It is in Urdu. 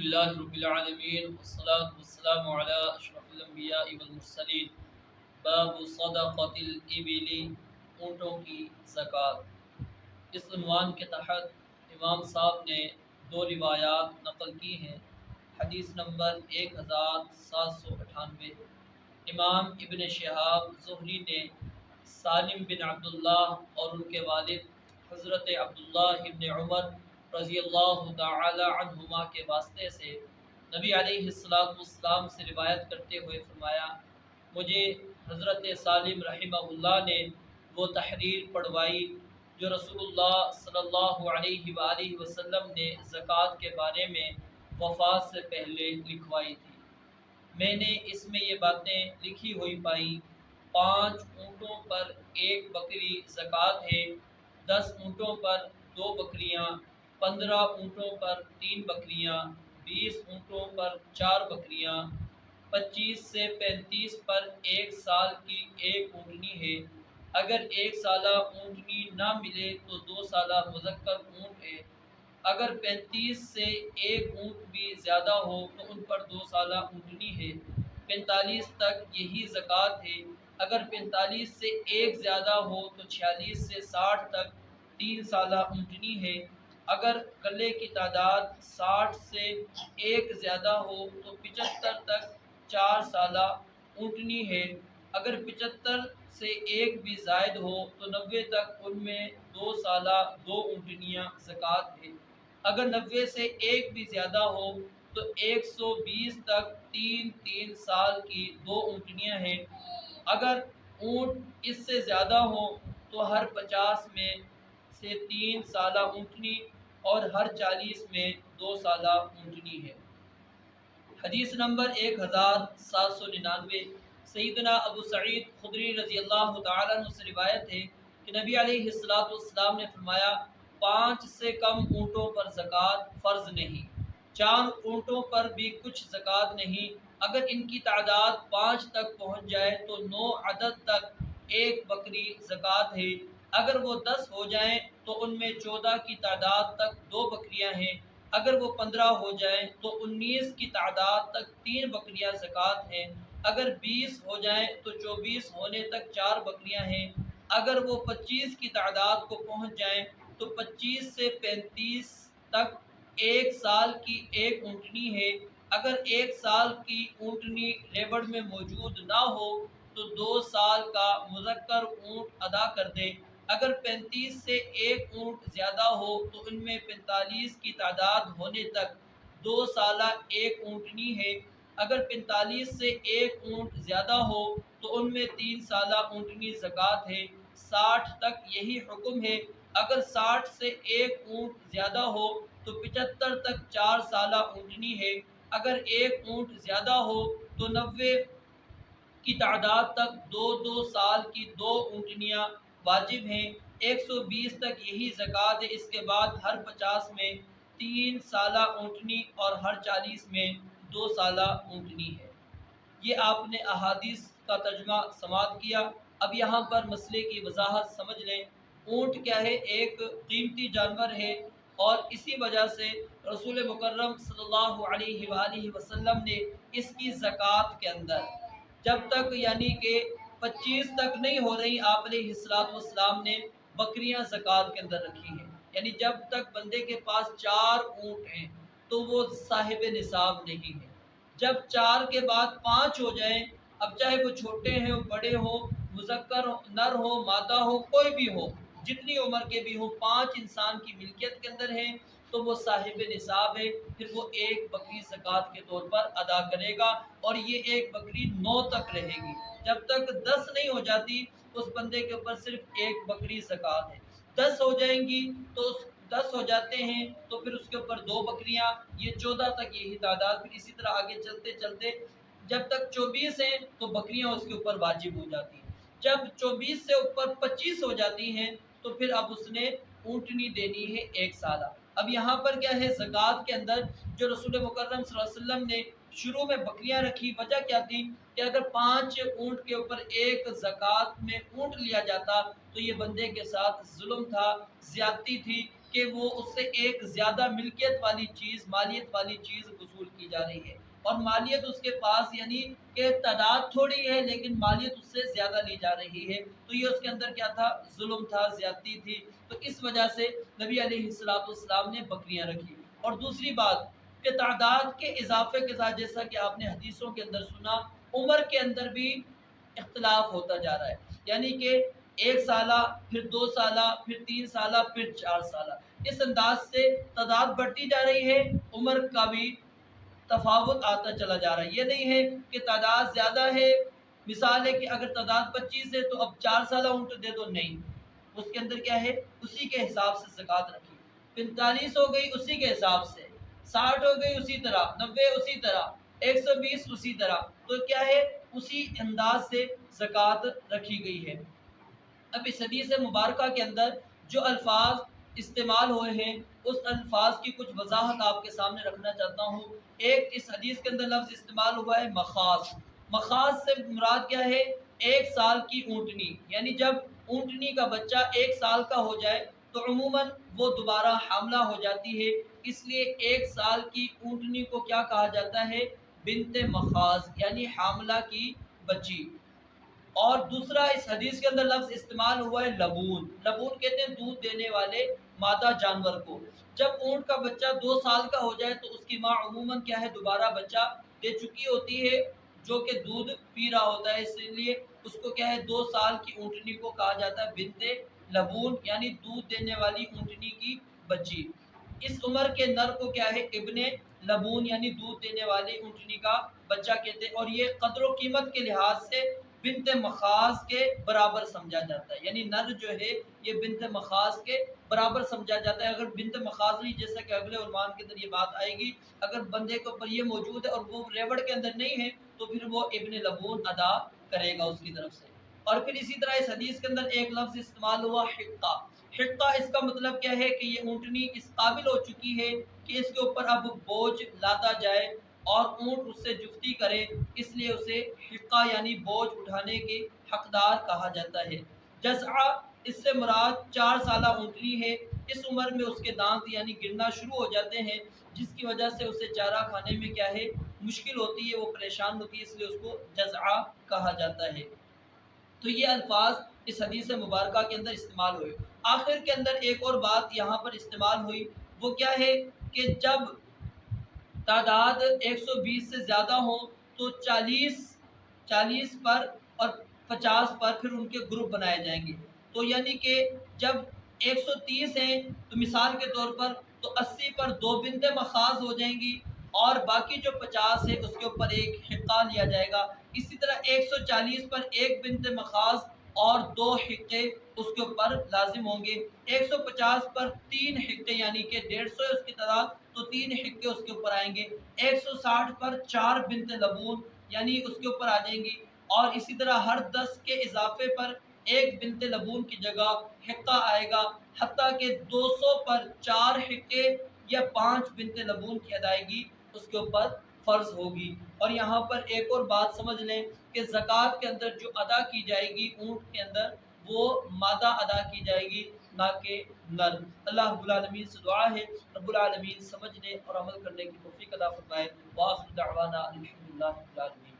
للہ رب العالمین والصلاة والسلام علی اشرف الانبیاء والمرسلین۔ باب صدقۃ الابل، اونٹوں کی زکوٰۃ۔ اس عنوان کے تحت امام صاحب نے دو روایات نقل کی ہیں۔ حدیث نمبر 1798، امام ابن شہاب زہری نے سالم بن عبداللہ اور ان کے والد حضرت عبداللہ ابن عمر رضی اللہ تعالی عنہما کے واسطے سے نبی علیہ السلام سے روایت کرتے ہوئے فرمایا، مجھے حضرت سالم رحمہ اللہ نے وہ تحریر پڑھوائی جو رسول اللہ صلی اللہ علیہ وآلہ وسلم نے زکوٰۃ کے بارے میں وفات سے پہلے لکھوائی تھی۔ میں نے اس میں یہ باتیں لکھی ہوئی پائیں: 5 اونٹوں پر 1 بکری زکوٰۃ ہے، 10 اونٹوں پر 2 بکریاں، 15 اونٹوں پر 3 بکریاں، 20 اونٹوں پر 4 بکریاں، 25 سے 35 پر 1 سال کی 1 اونٹنی ہے۔ اگر 1 سالہ اونٹنی نہ ملے تو 2 سالہ مذکر اونٹ ہے۔ اگر 35 سے 1 اونٹ بھی زیادہ ہو تو ان پر 2 سالہ اونٹنی ہے۔ 45 تک یہی زکوٰۃ ہے۔ اگر 45 سے 1 زیادہ ہو تو 46 سے 60 تک 3 سالہ اونٹنی ہے۔ اگر کلے کی تعداد 60 سے 1 زیادہ ہو تو 75 تک 4 سالہ اونٹنی ہے۔ اگر 75 سے 1 بھی زائد ہو تو 90 تک ان میں 2 سالہ 2 اونٹنیاں زکوٰۃ ہے۔ اگر 90 سے 1 بھی زیادہ ہو تو 120 تک 3 سال کی 2 اونٹنیاں ہیں۔ اگر اونٹ اس سے زیادہ ہو تو ہر 50 میں سے 3 سالہ اونٹنی اور ہر 40 میں 2 سالہ اونٹنی ہے۔ حدیث نمبر 1799، سیدنا ابو سعید خدری رضی اللہ تعالیٰ عنہ سے روایت ہے کہ نبی علیہ السلام نے فرمایا، 5 سے کم اونٹوں پر زکوٰۃ فرض نہیں، 4 اونٹوں پر بھی کچھ زکوٰۃ نہیں۔ اگر ان کی تعداد 5 تک پہنچ جائے تو 9 عدد تک 1 بکری زکوٰۃ ہے۔ اگر وہ 10 ہو جائیں تو ان میں 14 کی تعداد تک 2 بکریاں ہیں۔ اگر وہ 15 ہو جائیں تو 19 کی تعداد تک 3 بکریاں زکوٰۃ ہیں۔ اگر 20 ہو جائیں تو 24 ہونے تک 4 بکریاں ہیں۔ اگر وہ 25 کی تعداد کو پہنچ جائیں تو 25 سے 35 تک 1 سال کی 1 اونٹنی ہے۔ اگر 1 سال کی اونٹنی ریوڑ میں موجود نہ ہو تو 2 سال کا مذکر اونٹ ادا کر دے۔ اگر 35 سے 1 اونٹ زیادہ ہو تو ان میں 45 کی تعداد ہونے تک 2 سالہ 1 اونٹنی ہے۔ اگر 45 سے 1 اونٹ زیادہ ہو تو ان میں 3 سالہ اونٹنی زکوٰۃ ہے۔ 60 تک یہی حکم ہے۔ اگر 60 سے 1 اونٹ زیادہ ہو تو 75 تک 4 سالہ اونٹنی ہے۔ اگر 1 اونٹ زیادہ ہو تو 90 کی تعداد تک 2 سال کی 2 اونٹنیاں واجب ہیں۔ 120 تک یہی زکوٰۃ ہے۔ اس کے بعد ہر 50 میں 3 سالہ اونٹنی اور ہر 40 میں 2 سالہ اونٹنی ہے۔ یہ آپ نے احادیث کا ترجمہ سماعت کیا۔ اب یہاں پر مسئلے کی وضاحت سمجھ لیں۔ اونٹ کیا ہے؟ ایک قیمتی جانور ہے، اور اسی وجہ سے رسول مکرم صلی اللہ علیہ وآلہ وسلم نے اس کی زکوٰۃ کے اندر جب تک یعنی کہ 25 تک نہیں ہو رہی، آپ علیہ السلام نے بکریاں زکوٰۃ کے اندر رکھی ہیں۔ یعنی جب تک بندے کے پاس 4 اونٹ ہیں تو وہ صاحب نصاب نہیں ہے۔ جب 4 کے بعد 5 ہو جائیں، اب چاہے وہ چھوٹے ہیں بڑے ہوں، مذکر نر ہو مادہ ہو، کوئی بھی ہو، جتنی عمر کے بھی ہوں، 5 انسان کی ملکیت کے اندر ہیں تو وہ صاحب نصاب ہے۔ پھر وہ 1 بکری زکوٰۃ کے طور پر ادا کرے گا، اور یہ 1 بکری 9 تک رہے گی۔ جب تک 10 نہیں ہو جاتی اس بندے کے اوپر صرف 1 بکری زکوٰۃ ہے۔ 10 ہو جائیں گی تو 10 ہو جاتے ہیں تو پھر اس کے اوپر 2 بکریاں، یہ 14 تک یہی تعداد، پھر اسی طرح آگے چلتے چلتے جب تک 24 ہیں تو بکریاں اس کے اوپر واجب ہو جاتی ہیں۔ جب 24 سے اوپر 25 ہو جاتی ہیں تو پھر اب اس نے اونٹنی دینی ہے 1 سالہ۔ اب یہاں پر کیا ہے؟ زکوٰۃ کے اندر جو رسول مکرم صلی اللہ علیہ وسلم نے شروع میں بکریاں رکھی، وجہ کیا تھی کہ اگر 5 اونٹ کے اوپر 1 زکوٰۃ میں اونٹ لیا جاتا تو یہ بندے کے ساتھ ظلم تھا، زیادتی تھی کہ وہ اس سے ایک زیادہ ملکیت والی چیز، مالیت والی چیز وصول کی جا رہی ہے، اور مالیت اس کے پاس یعنی کہ تعداد تھوڑی ہے لیکن مالیت اس سے زیادہ لی جا رہی ہے، تو یہ اس کے اندر کیا تھا؟ ظلم تھا، زیادتی تھی۔ تو اس وجہ سے نبی علیہ السلام نے بکریاں رکھی۔ اور دوسری بات کہ تعداد کے اضافے کے ساتھ، جیسا کہ آپ نے حدیثوں کے اندر سنا، عمر کے اندر بھی اختلاف ہوتا جا رہا ہے، یعنی کہ 1 سالہ، پھر 2 سالہ، پھر 3 سالہ، پھر 4 سالہ، اس انداز سے تعداد بڑھتی جا رہی ہے، عمر کا بھی تفاوت آتا چلا جا رہا ہے۔ یہ نہیں ہے کہ تعداد زیادہ ہے، مثال ہے کہ اگر تعداد 25 ہے تو اب 4 سالہ اونٹ دے دو، نہیں، اس کے اندر کیا ہے؟ اسی کے حساب سے زکوٰۃ رکھی۔ 45 ہو گئی اسی کے حساب سے، 60 ہو گئی اسی طرح، 90 اسی طرح، 120 اسی طرح، تو کیا ہے؟ اسی انداز سے زکوٰۃ رکھی گئی ہے۔ اب اس حدیث مبارکہ کے اندر جو الفاظ استعمال ہوئے ہیں اس الفاظ کی کچھ وضاحت آپ کے سامنے رکھنا چاہتا ہوں۔ ایک اس حدیث کے اندر لفظ استعمال ہوا ہے مخاض۔ مخاض سے مراد کیا ہے؟ 1 سال کی اونٹنی، یعنی جب اونٹنی کا بچہ 1 سال کا ہو جائے تو عموماً وہ دوبارہ حاملہ ہو جاتی ہے، اس لیے 1 سال کی اونٹنی کو کیا کہا جاتا ہے؟ بنت مخاض، یعنی حاملہ کی بچی۔ اور دوسرا اس حدیث کے اندر لفظ استعمال ہوا ہے لبون۔ لبون کہتے ہیں دودھ دینے والے مادہ جانور کو۔ جب اونٹ کا بچہ 2 سال کا ہو جائے تو اس کی ماں عموماً کیا ہے؟ دوبارہ بچہ دے چکی ہوتی ہے، جو کہ دودھ پی رہا ہوتا ہے، اس لیے اس کو کیا ہے؟ 2 سال کی اونٹنی کو کہا جاتا ہے بنت لبون، یعنی دودھ دینے والی اونٹنی کی بچی۔ اس عمر کے نر کو کیا ہے؟ ابن لبون، یعنی دودھ دینے والی اونٹنی کا بچہ کہتے ہیں، اور یہ قدر و قیمت کے لحاظ سے بنت مخاض کے برابر سمجھا جاتا ہے، یعنی نر جو ہے یہ بنت مخاض کے برابر سمجھا جاتا ہے۔ اگر بنت مخاض نہیں، جیسا کہ اگلے عنوان کے اندر یہ بات آئے گی، اگر بندے کے اوپر یہ موجود ہے اور وہ ریوڑ کے اندر نہیں ہے تو پھر وہ ابن لبون ادا کرے گا اس کی طرف سے۔ اور پھر اسی طرح اس حدیث کے اندر ایک لفظ استعمال ہوا حقہ۔ حقہ اس کا مطلب کیا ہے؟ کہ یہ اونٹنی اس قابل ہو چکی ہے کہ اس کے اوپر اب بوجھ لادا جائے اور اونٹ اس سے جفتی کرے، اس لیے اسے حقہ یعنی بوجھ اٹھانے کے حقدار کہا جاتا ہے۔ جزعہ اس سے مراد 4 سالہ اونٹنی ہے، اس عمر میں اس کے دانت یعنی گرنا شروع ہو جاتے ہیں، جس کی وجہ سے اسے چارہ کھانے میں کیا ہے؟ مشکل ہوتی ہے، وہ پریشان ہوتی ہے، اس لیے اس کو جزعہ کہا جاتا ہے۔ تو یہ الفاظ اس حدیث مبارکہ کے اندر استعمال ہوئے۔ آخر کے اندر ایک اور بات یہاں پر استعمال ہوئی، وہ کیا ہے؟ کہ جب تعداد 120 سے زیادہ ہوں تو 40 پر اور 50 پر پھر ان کے گروپ بنائے جائیں گے۔ تو یعنی کہ جب 130 ہیں تو مثال کے طور پر تو 80 پر 2 بنت مخاض ہو جائیں گی، اور باقی جو 50 ہے اس کے اوپر ایک حقہ لیا جائے گا۔ اسی طرح 140 پر 1 بنت مخاض اور 2 حقے اس کے اوپر لازم ہوں گے۔ 150 پر 3 حقے یعنی کہ 150 ہے اس کی تعداد، تو 3 حقے اس کے اوپر آئیں گے۔ 160 پر 4 بنت لبون یعنی اس کے اوپر آ جائیں گی، اور اسی طرح ہر 10 کے اضافے پر 1 بنت لبون کی جگہ حقہ آئے گا، حتیٰ کہ 200 پر 4 حقے یا 5 بنت لبون کی ادائیگی اس کے اوپر فرض ہوگی۔ اور یہاں پر ایک اور بات سمجھ لیں کہ زکوٰۃ کے اندر جو ادا کی جائے گی اونٹ کے اندر، وہ مادہ ادا کی جائے گی، نہ کہ نر۔ اللہ رب العالمین سے دعا ہے رب العالمین سمجھنے اور عمل کرنے کی توفیق عطا فرمائے۔ وآخر دعوانا الحمدللہ رب العالمین۔